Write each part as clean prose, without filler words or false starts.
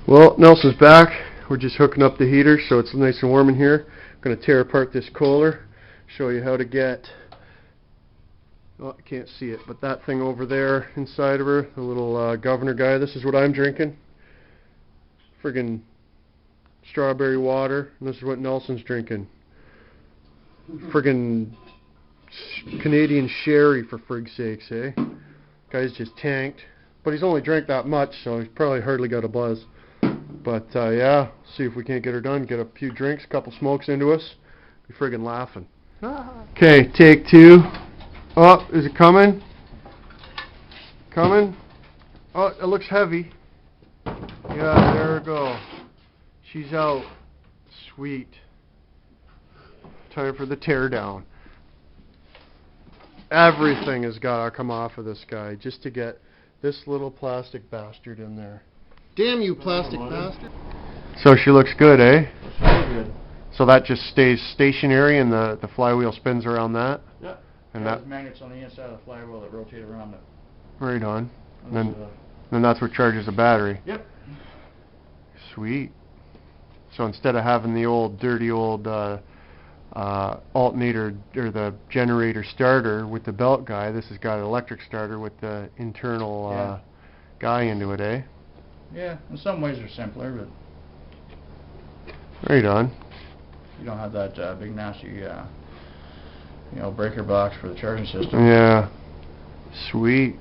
Well, Nelson's back. We're just hooking up the heater so it's nice and warm in here. I'm going to tear apart this kohler, show you how to get, oh, I can't see it, but that thing over there inside of her, the little governor guy. This is what I'm drinking. Friggin' strawberry water. And this is what Nelson's drinking. Friggin' Canadian sherry, for frig's sakes, eh? Guy's just tanked. But he's only drank that much, so he's probably hardly got a buzz. But yeah, see if we can't get her done. Get a few drinks, a couple smokes into us. Be friggin' laughing. Okay, take two. Oh, is it coming? Coming? Oh, it looks heavy. Yeah, there we go. She's out. Sweet. Time for the tear down. Everything has got to come off of this guy just to get this little plastic bastard in there. Damn you, plastic bastard. So she looks good, eh? Looks really good. So that just stays stationary and the flywheel spins around that? Yeah. And there's magnets on the inside of the flywheel that rotate around it. Right on. And then that's what charges the battery? Yep. Sweet. So instead of having the old dirty old alternator or the generator starter with the belt guy, this has got an electric starter with the internal guy into it, eh? Yeah, in some ways they're simpler, but right on. You don't have that big nasty, breaker box for the charging system. Yeah. Sweet.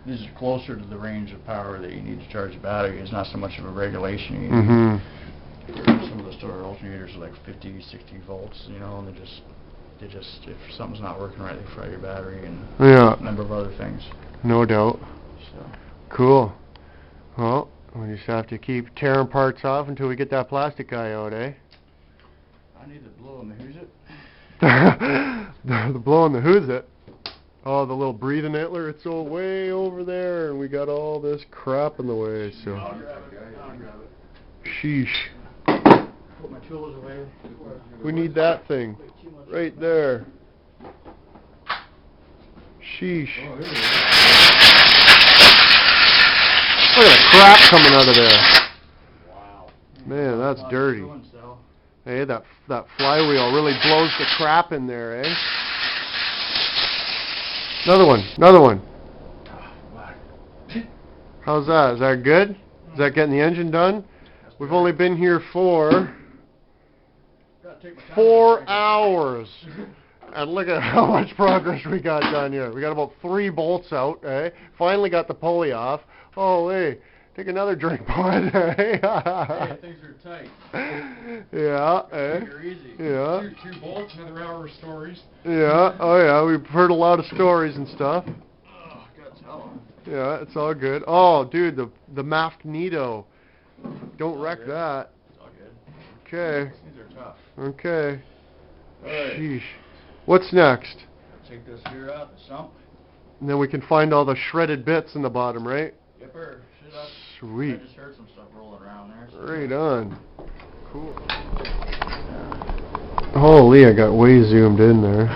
This is closer to the range of power that you need to charge the battery. It's not so much of a regulation. You need. Some of the store alternators are like 50, 60 volts, and they just if something's not working right, they fry your battery and a number of other things. No doubt. So. Cool. Well, we just have to keep tearing parts off until we get that plastic guy out, eh? I need to blow and who's it? The blow and the who's it? Oh, the little breathing antler, it's all way over there, and we got all this crap in the way, so. I'll grab it. Sheesh. Put my tools away. We need that thing. Right there. Sheesh. Look at the crap coming out of there. Wow. Man, that's dirty. Hey, that flywheel really blows the crap in there, eh? Another one. How's that? Is that good? Is that getting the engine done? We've only been here for 4 hours. And look at how much progress we got done here. We got about 3 bolts out, eh? Finally got the pulley off. Oh, hey, take another drink, bud. Hey, things are tight. Yeah, eh? They're easy. Yeah. 2 bolts, another hour of stories. Yeah, oh yeah, we've heard a lot of stories and stuff. Oh, gotta tell them. Yeah, it's all good. Oh, dude, the magneto. Don't wreck that. It's all good. Okay. These are tough. Okay. Alright. Sheesh. What's next? Take this here out, the sump. And then we can find all the shredded bits in the bottom, right? Yepper. Sweet. I just heard some stuff rolling around there. So. Right on. Cool. Holy, I got way zoomed in there.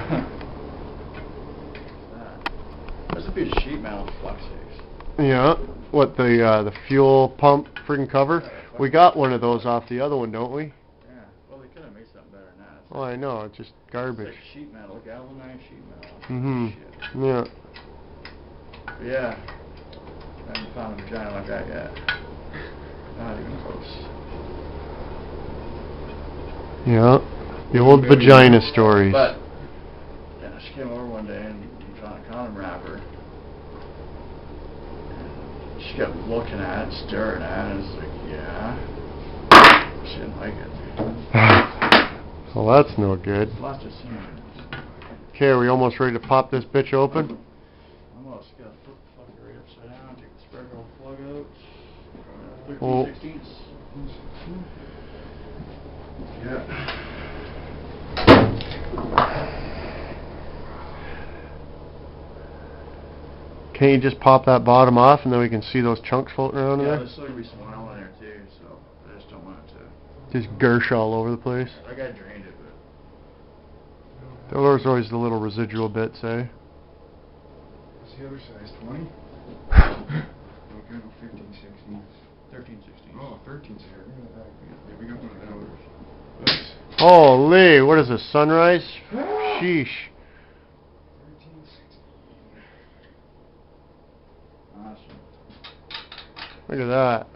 There's a piece of sheet metal for fuck's sakes. Yeah. What, the fuel pump friggin' cover? We got one of those off the other one, don't we? Yeah. Well, they could have made something better than that. Oh, I know. It's just garbage. It's like sheet metal, galvanized sheet metal. Mm-hmm. Yeah. But yeah. I haven't found a vagina like that yet. Not even close. Yeah. The old vagina stories. But yeah, she came over one day and found a condom wrapper. And she kept looking at it, staring at it, and it's like, yeah. She didn't like it. Well, that's no good. Lots of semen. Okay, are we almost ready to pop this bitch open? Almost. Gotta flip the fucker right upside down, take the spread roll plug out. 13/16. Yeah. Can't you just pop that bottom off and then we can see those chunks floating around in there? Yeah, there's still gonna be some oil in there too, so I just don't want it to. Just gersh all over the place. I got drained it, but. There's always the little residual bits, eh? What's the other size, 20? Okay, 15, 16. 13/16. Oh, 13's here. Yeah, we got one of those. Nice. Holy, what is this, sunrise? Sheesh. 13/16. Awesome. Look at that.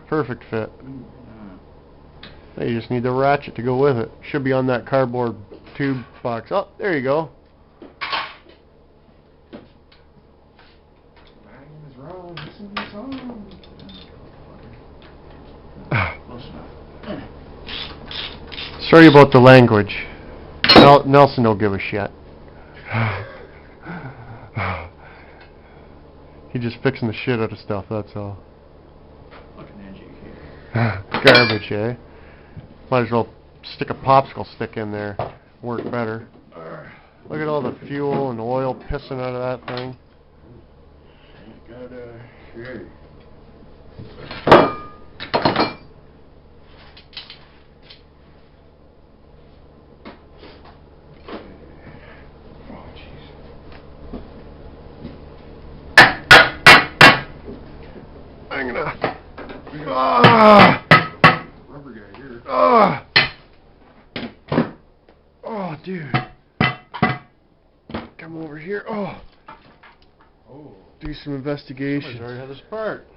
Perfect fit. Yeah. You just need the ratchet to go with it. Should be on that cardboard tube box. Oh, there you go. Mine is wrong. Listen to the song. Close enough. Sorry about the language. Nelson don't give a shit. He's just fixing the shit out of stuff, that's all. Fucking edgy here. Garbage, eh? Might as well stick a popsicle stick in there. Work better. Look at all the fuel and oil pissing out of that thing. Okay. Oh, jeez. I'm gonna... Ah! Rubber guy here. Ah! Oh, dude. Come over here. Oh. Oh. Do some investigation. Somebody's already had this part.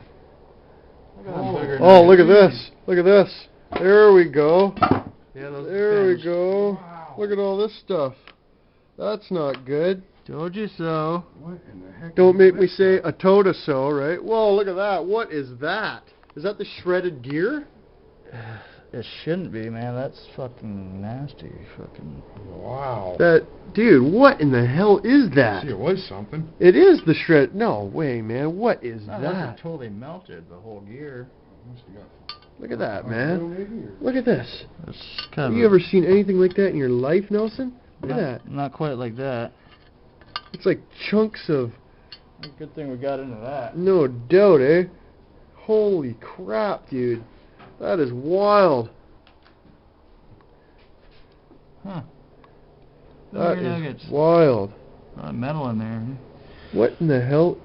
Look at them Oh. bigger Oh, than look at these. this. Look at this. There we go. Yeah, those There we pins. go. Wow. Look at all this stuff. That's not good. Told you so. What in the heck? Don't is make me this say stuff? a toda so, right? Whoa, look at that. What is that? Is that the shredded gear? It shouldn't be, man. That's fucking nasty. Fucking. Wow. That, dude, what in the hell is that? See, it was something. It is the shred. No way, man. What is That that? wasn't totally melted, the whole gear. Must have got- Look at that, Oh, man. maybe, or- Look at this. It's Have kind of. you ever seen anything like that in your life, Nelson? Look at that. Not quite like that. It's like chunks of, Good thing we got into that. no doubt, eh? Holy crap, dude. That is wild. Huh. That Finger is nuggets. wild. A lot of metal in there. What in the hell?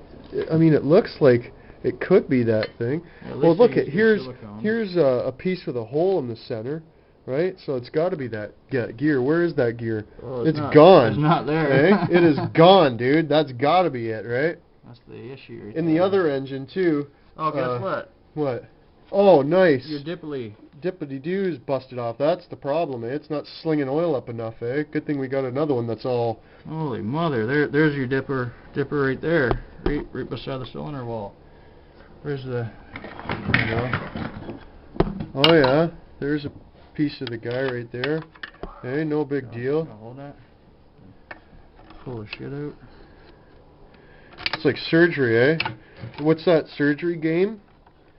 I mean, it looks like it could be that thing. At Well, least look they at used the silicone. here's a piece with a hole in the center, right? So it's got to be that gear. Where is that gear? Oh, It's not, gone. It's not there. Eh? It is gone, dude. That's got to be it, right? That's the issue. Right In the there. other engine too. Oh, guess what? What? Oh, nice. Your dippily. Dippity-doo's busted off. That's the problem, eh? It's not slinging oil up enough, eh? Good thing we got another one that's all... Holy mother! There's your dipper right there, right beside the cylinder wall. Where's the? There you go. Oh, yeah. There's a piece of the guy right there. Hey, no big deal. I'll hold that. Pull the shit out. It's like surgery, eh? What's that, surgery game?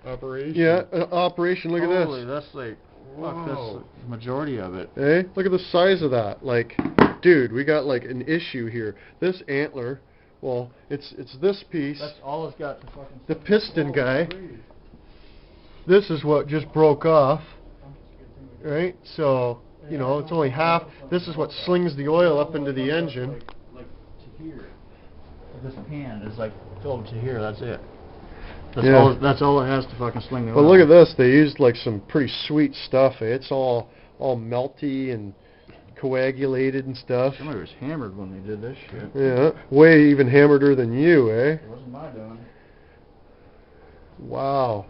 Operation. Yeah, operation, look at Holy, this. that's like, fuck, Whoa. that's the majority of it. Eh? Look at the size of that. Like, dude, we got like an issue here. This antler, well, it's this piece. That's all it's got to fucking. The piston Oh, guy. please. This is what just broke off, right? So, you know, it's only half. This is what slings the oil up into the engine. Like to here. This pan is like filled to here. That's it. That's Yeah. all. That's all it has to fucking sling the oil. But look at this. They used like some pretty sweet stuff. Eh? It's all melty and coagulated and stuff. Somebody was hammered when they did this shit. Yeah, way even hammered than you, eh? It wasn't my doing. Wow.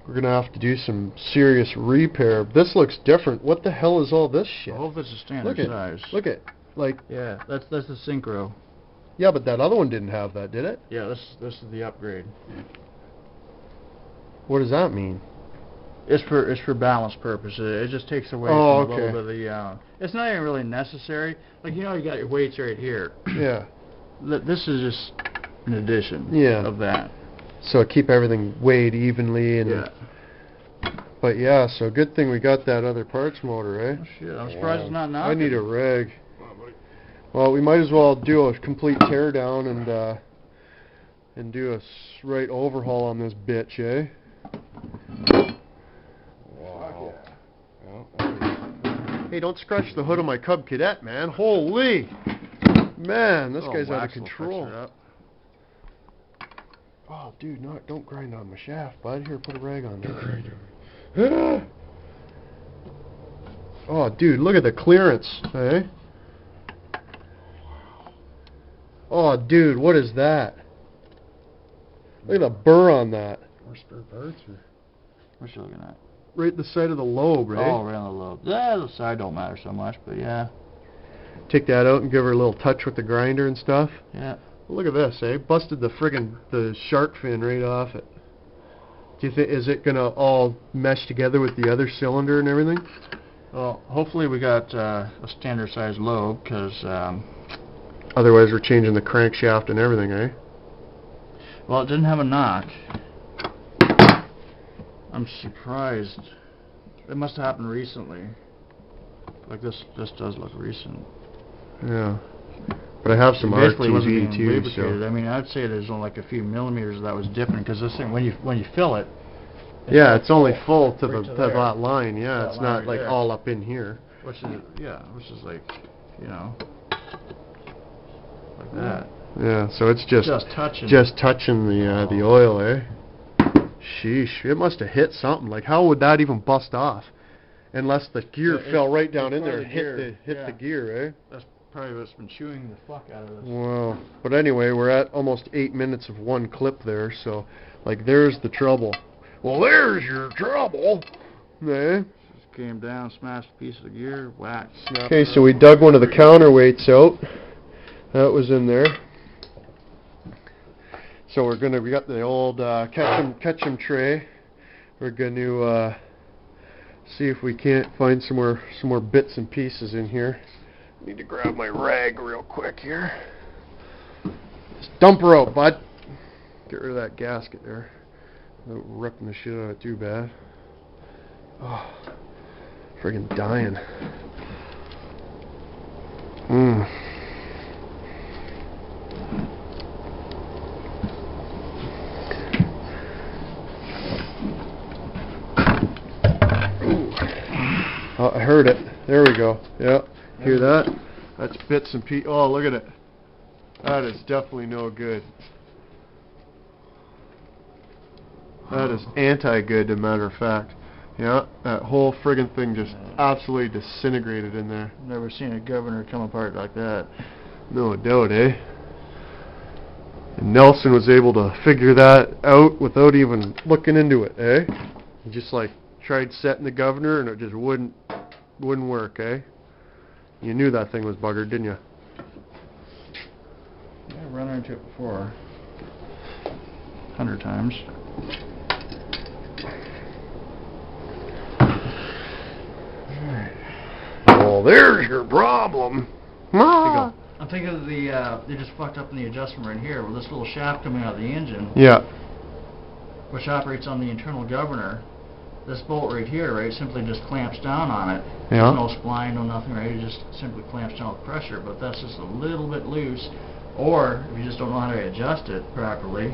We're gonna have to do some serious repair. This looks different. What the hell is all this shit? I hope it's a standard Look at, size. look at, like, Yeah, that's the synchro. yeah, but that other one didn't have that, did it? Yeah, this is the upgrade. What does that mean? It's for balance purposes. It just takes away Oh, from a okay. little bit of the. It's not even really necessary. Like you got your weights right here. Yeah. This is just an addition. Yeah. Of that. So keep everything weighed evenly and. Yeah. But yeah, so good thing we got that other parts motor, eh? Oh, shit, I'm surprised it's not knocking. I need a rag. Come on, buddy. Well, we might as well do a complete tear down and do a right overhaul on this bitch, eh? Wow. Well, Hey, don't scratch the hood of my Cub Cadet, man. Holy! Man, this Oh, guy's out of wax will fix control. it up. oh, Oh, dude, don't grind on my shaft, bud. Here, put a rag on there. Oh, dude, look at the clearance, eh? Oh, dude, what is that? Look at the burr on that. More spare parts, or? What's you looking at? Right the side of the lobe, right? Oh, right on the lobe. Yeah, the side don't matter so much, but yeah. Take that out and give her a little touch with the grinder and stuff. Yeah. Look at this, eh? Busted the shark fin right off it. Do you think, is it gonna all mesh together with the other cylinder and everything? Well, hopefully we got a standard size lobe, because Otherwise we're changing the crankshaft and everything, eh? well, it didn't have a knock. I'm surprised. It must have happened recently. Like this does look recent. Yeah. But I have some Basically, it wasn't RTV being too, lubricated. so. I mean, I'd say there's only like a few millimeters that was dipping, because this thing, when you fill it, Yeah, it's only full to right the to to there. that line, yeah. That It's line not right like there. all up in here. which is like, you know, like that. Yeah, so it's just touching. touching the oil, eh? Sheesh, it must have hit something. Like, how would that even bust off? Unless the gear Yeah, fell right down it's in there probably and the gear, hit yeah. the gear, eh? That's probably what's been chewing the fuck out of this. Wow. But anyway, we're at almost 8 minutes of one clip there, so, like, there's the trouble. Well, there's your trouble. Eh? Just came down, smashed a piece of the gear, whack, snapped Okay, it so we up. dug one of the counterweights out. That was in there. So we got the old catch 'em tray. We're gonna see if we can't find some more bits and pieces in here. Need to grab my rag real quick here. Just dump her out, bud. Get rid of that gasket there. Without ripping the shit out of it too bad. Oh, friggin' dying. Oh, I heard it. There we go. Yeah. Hear that? That's bits and pieces. Oh, look at it. That is definitely no good. That is anti-good, as a matter of fact. Yeah, that whole friggin' thing just absolutely disintegrated in there. Never seen a governor come apart like that. No doubt, eh? And Nelson was able to figure that out without even looking into it, eh? He just like tried setting the governor and it just wouldn't work, eh? You knew that thing was buggered, didn't you? Yeah, I've run into it before. 100 times. Well, there's your problem. Ah. I'm thinking of they just fucked up in the adjustment right here with this little shaft coming out of the engine, Yeah. which operates on the internal governor. This bolt right here, right, simply just clamps down on it. Yeah. There's no spline, no nothing, right? It just simply clamps down with pressure, but that's just a little bit loose. Or, if you just don't know how to adjust it properly,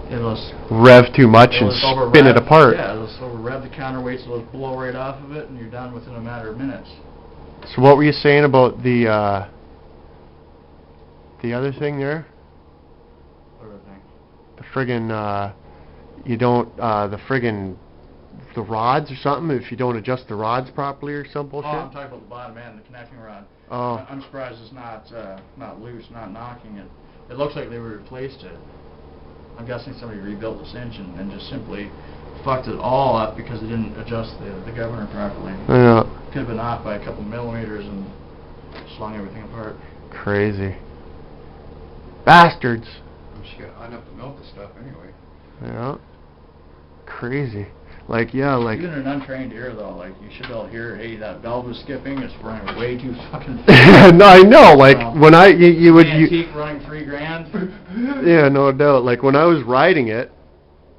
it'll Rev too much and just over spin it rev. apart. Yeah, it'll just over rev the counterweights, it'll just blow right off of it, and you're done within a matter of minutes. So what were you saying about the other thing there? Sort of thing. The friggin', you don't, the rods or something, if you don't adjust the rods properly or some bullshit? Oh, I'm talking about the bottom end, the connecting rod. Oh. I'm surprised it's not loose, not knocking it. It looks like they replaced it. I'm guessing somebody rebuilt this engine and just simply fucked it all up because they didn't adjust the governor properly. Yeah. Could have been off by a couple millimeters and slung everything apart. Crazy. Bastards. She got enough to melt the stuff anyway. Yeah. Crazy. Like, yeah, like... Even an untrained ear, though, like, you should be able to hear, hey, that valve is skipping, it's running way too fucking fast. No, I know, like, when you would... Antique running $3,000. Yeah, no doubt. Like, when I was riding it,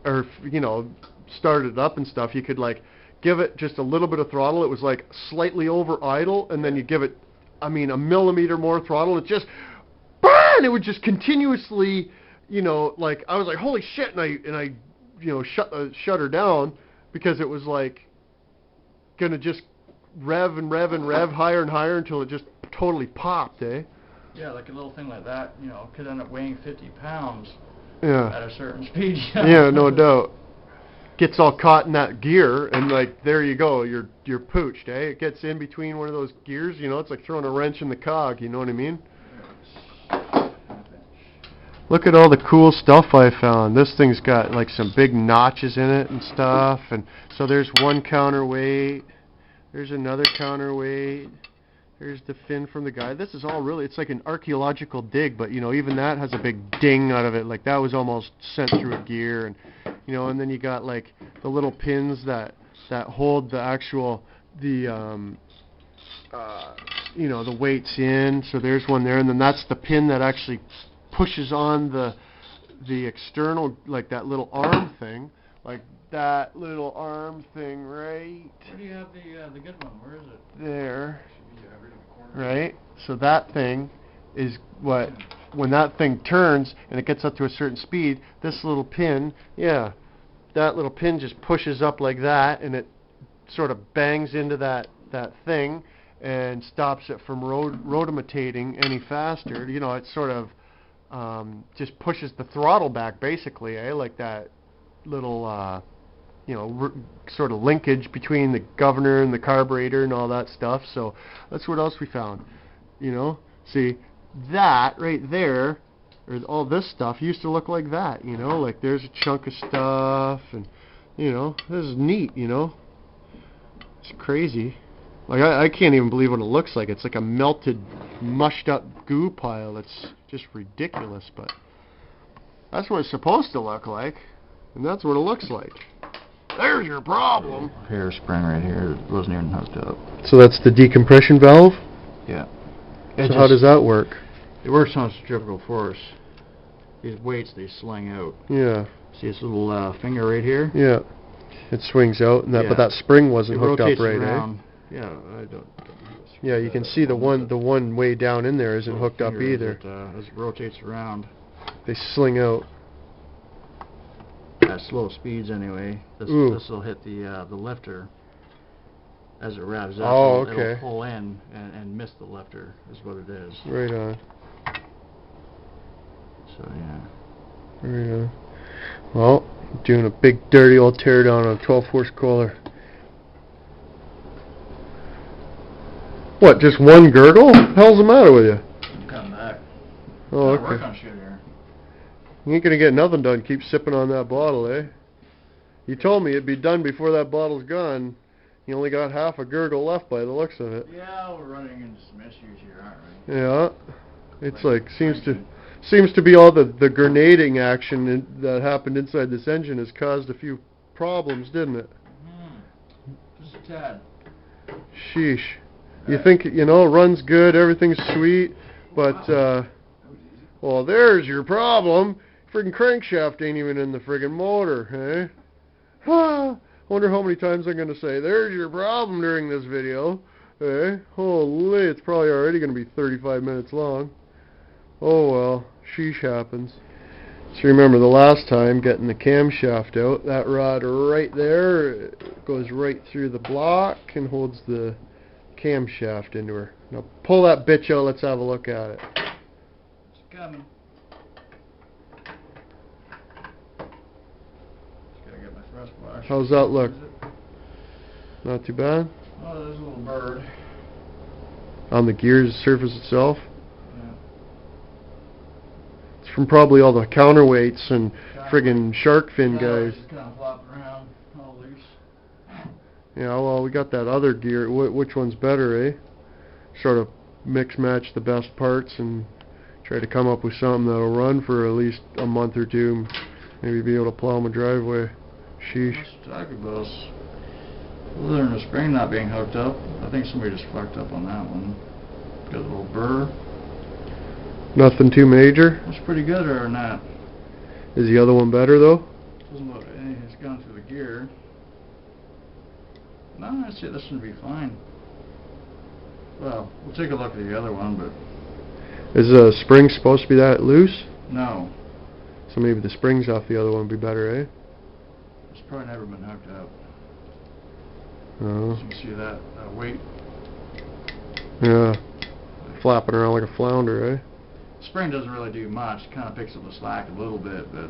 or, you know, started it up and stuff, you could, like, give it just a little bit of throttle. It was, like, slightly over idle, and then you give it, I mean, a millimeter more throttle. It just... Burn! It would just continuously, you know, like, I was like, holy shit, and I you know, shut her down, because it was, like, gonna just rev and rev and rev higher and higher until it just totally popped, eh? Yeah, like a little thing like that, you know, could end up weighing 50 pounds. Yeah. at a certain speed. Yeah, no doubt. Gets all caught in that gear, and like there you go, you're pooched, eh? It gets in between one of those gears, you know, it's like throwing a wrench in the cog, you know what I mean? Look at all the cool stuff I found. This thing's got like some big notches in it and stuff, and so there's one counterweight, there's another counterweight, there's the fin from the guy. This is all really, it's like an archaeological dig, but you know, even that has a big ding out of it, like that was almost sent through a gear, and you know, and then you got like the little pins that hold the actual, you know, the weights in, so there's one there, and then that's the pin that actually pushes on the external, like that little arm thing, like that little arm thing right Where do you have the good one? Where is it? there, right? So that thing is what, when that thing turns and it gets up to a certain speed, this little pin, yeah, that little pin just pushes up like that, and it sort of bangs into that thing and stops it from rotomating any faster. You know, it sort of just pushes the throttle back, basically, eh? Like that little, you know, sort of linkage between the governor and the carburetor and all that stuff. So that's what else we found. You know, see, that right there, or all this stuff used to look like that, you know, like there's a chunk of stuff, and you know, this is neat, you know, it's crazy. Like I can't even believe what it looks like. It's like a melted, mushed up goo pile. It's just ridiculous, but that's what it's supposed to look like, and that's what it looks like. There's your problem. Hairspring right here. It wasn't even hooked up. So that's the decompression valve? Yeah. So how does that work? It works on centrifugal force. These weights, they sling out. Yeah. See this little finger right here? Yeah. It swings out, and that, Yeah. but that spring wasn't It hooked up rotates right, around. eh? Yeah, I don't. Yeah, you can see the one way down in there isn't hooked up either. As it rotates around They sling out. at slow speeds anyway. This Ooh. will hit the lifter as it revs up. Oh, It'll okay. pull in and miss the lifter is what it is. Right on. So yeah. Right on. Well, doing a big dirty old teardown on a 12-horse Kohler. What, just one girdle? What the hell's the matter with you? I'm coming back. Oh, Work okay. on shit here. You ain't gonna get nothing done. Keep sipping on that bottle, eh? You told me it'd be done before that bottle's gone. You only got half a girdle left by the looks of it. Yeah, we're running into some issues here, aren't we? Yeah. It's like, seems to be all the grenading action that happened inside this engine has caused a few problems, didn't it? Just a tad. Sheesh. You think, you know, runs good, everything's sweet, but, well, there's your problem. Friggin' crankshaft ain't even in the friggin' motor, eh? Ha! Wonder how many times I'm gonna say, there's your problem during this video, eh? Holy, it's probably already gonna be 35 minutes long. Oh well, sheesh happens. So remember the last time getting the camshaft out, that rod right there goes right through the block and holds the camshaft into her. Now pull that bitch out, let's have a look at it. It's coming. Just gotta get my thrust wash. How's that look? Not too bad? Oh, there's a little bird. On the gears surface itself? Yeah. It's from probably all the counterweights and friggin' shark fin guys. Just kind of flopping around, all loose. Yeah, well, we got that other gear. Which one's better, eh? Sort of mix match the best parts and try to come up with something that'll run for at least a month or two. Maybe be able to plow my driveway. Sheesh. Let's talk about other than the spring not being hooked up. I think somebody just fucked up on that one. Got a little burr. Nothing too major. It's pretty good or not. Is the other one better though? Doesn't look. It's gone through the gear. No, I'd say this one would be fine. Well, we'll take a look at the other one, but Is the spring supposed to be that loose? no, So maybe the springs off the other one would be better, eh? it's probably never been hooked up. Oh, You can see that weight. yeah. Flapping around like a flounder, eh? spring doesn't really do much. It kind of picks up the slack a little bit, but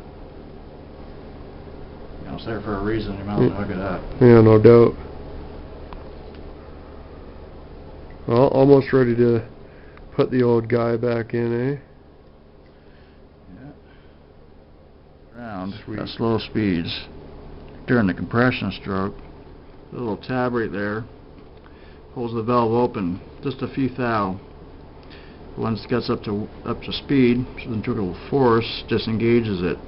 you know, it's there for a reason. You might as well hook it up. Yeah, no doubt. Well, almost ready to put the old guy back in, eh? Yeah. Around at slow speeds during the compression stroke. The little tab right there holds the valve open just a few thou. Once it gets up to speed, centrifugal force disengages it.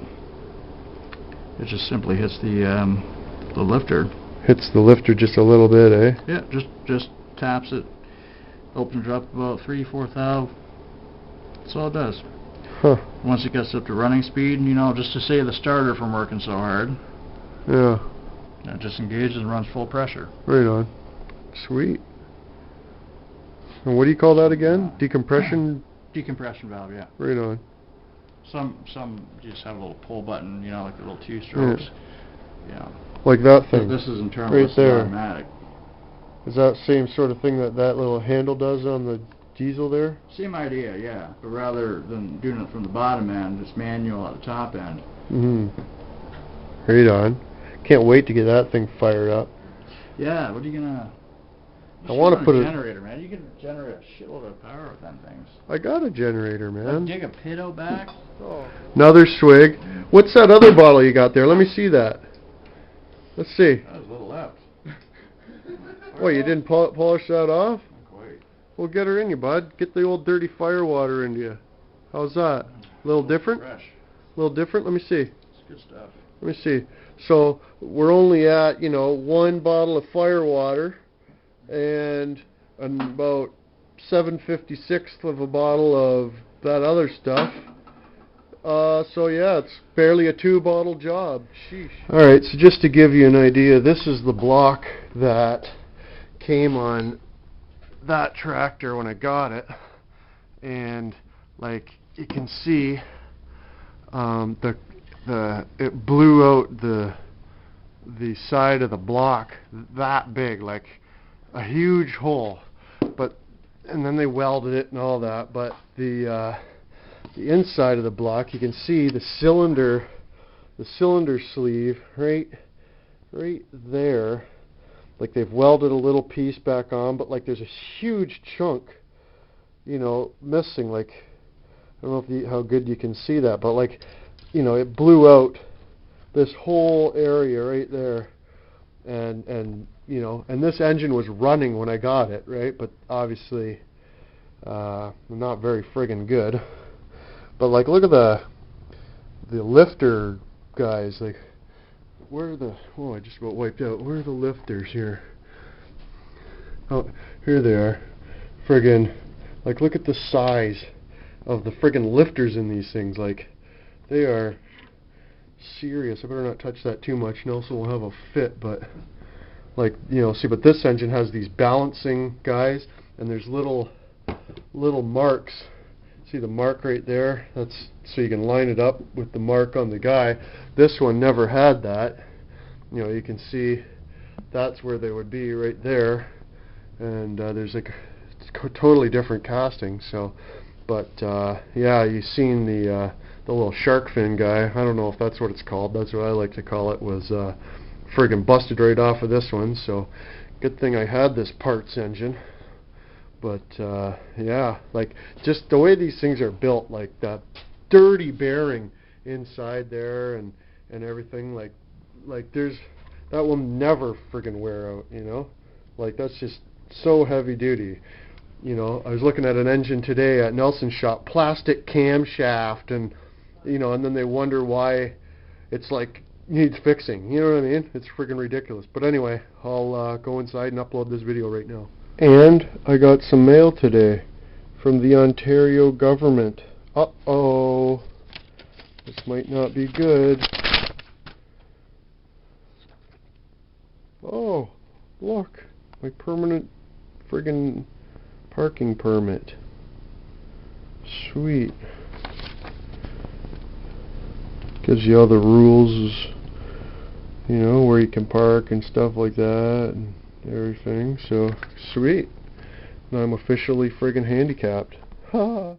It just simply hits the lifter. Hits the lifter just a little bit, eh? Yeah, just taps it, opens it up about 3-4 thou. That's all it does. Huh. Once it gets up to running speed, you know, just to save the starter from working so hard, Yeah. it disengages and runs full pressure. Right on. Sweet. And what do you call that again? Decompression? Decompression valve, yeah. Right on. Some just have a little pull button, you know, like the little 2 strokes. Yeah. Like that thing. This is internal. Right This is there. automatic. Is that same sort of thing that little handle does on the diesel there? Same idea, yeah. But rather than doing it from the bottom end, it's manual at the top end. Mm-hmm. Right on. Can't wait to get that thing fired up. Yeah. What are you gonna? I want to put a a generator, man. You can generate a shitload of power with them things. I got a generator, man. Dig a pit out back. Oh. Another swig. What's that other bottle you got there? Let me see that. Let's see. That was a little left. Oh, you didn't polish that off? Not quite. Well, get her in you, bud. Get the old dirty fire water into you. How's that? A little different? Fresh. A little different? Let me see. It's good stuff. Let me see. So, we're only at, 1 bottle of fire water and about 7/56 of a bottle of that other stuff. So yeah, it's barely a 2-bottle job. Sheesh. Alright, so just to give you an idea, this is the block that came on that tractor when I got it. And like you can see, it blew out the side of the block that big, like a huge hole. And then they welded it and all that, but the inside of the block, you can see the cylinder sleeve right there. Like they've welded a little piece back on, but like there's a huge chunk, missing. Like I don't know how good you can see that, but like, it blew out this whole area right there, and this engine was running when I got it, right? But obviously, not very friggin' good. But like, look at the lifter guys. Like, where are the? Oh, I just about wiped out. Where are the lifters here? Oh, here they are. Friggin', like, look at the size of the friggin' lifters in these things. Like, they are serious. I better not touch that too much, Nelson will have a fit. But like, see, but this engine has these balancing guys, and there's little marks. See the mark right there? That's so you can line it up with the mark on the guy. This one never had that. You can see that's where they would be right there, and there's like totally different casting. So, but yeah, you've seen the little shark fin guy. I don't know if that's what it's called. That's what I like to call it. Was friggin' busted right off of this one. So, good thing I had this parts engine. But yeah, like just the way these things are built, like that dirty bearing inside there and everything, like that will never friggin' wear out, like that's just so heavy duty. I was looking at an engine today at Nelson's shop, plastic camshaft, and and then they wonder why it's like needs fixing. You know what I mean? It's friggin' ridiculous. But anyway, I'll go inside and upload this video right now. And I got some mail today from the Ontario government. Uh-oh. This might not be good. Oh, look. My permanent friggin' parking permit. Sweet. Gives you all the rules, where you can park and stuff like that. And everything, so sweet. Now I'm officially friggin' handicapped. Ha!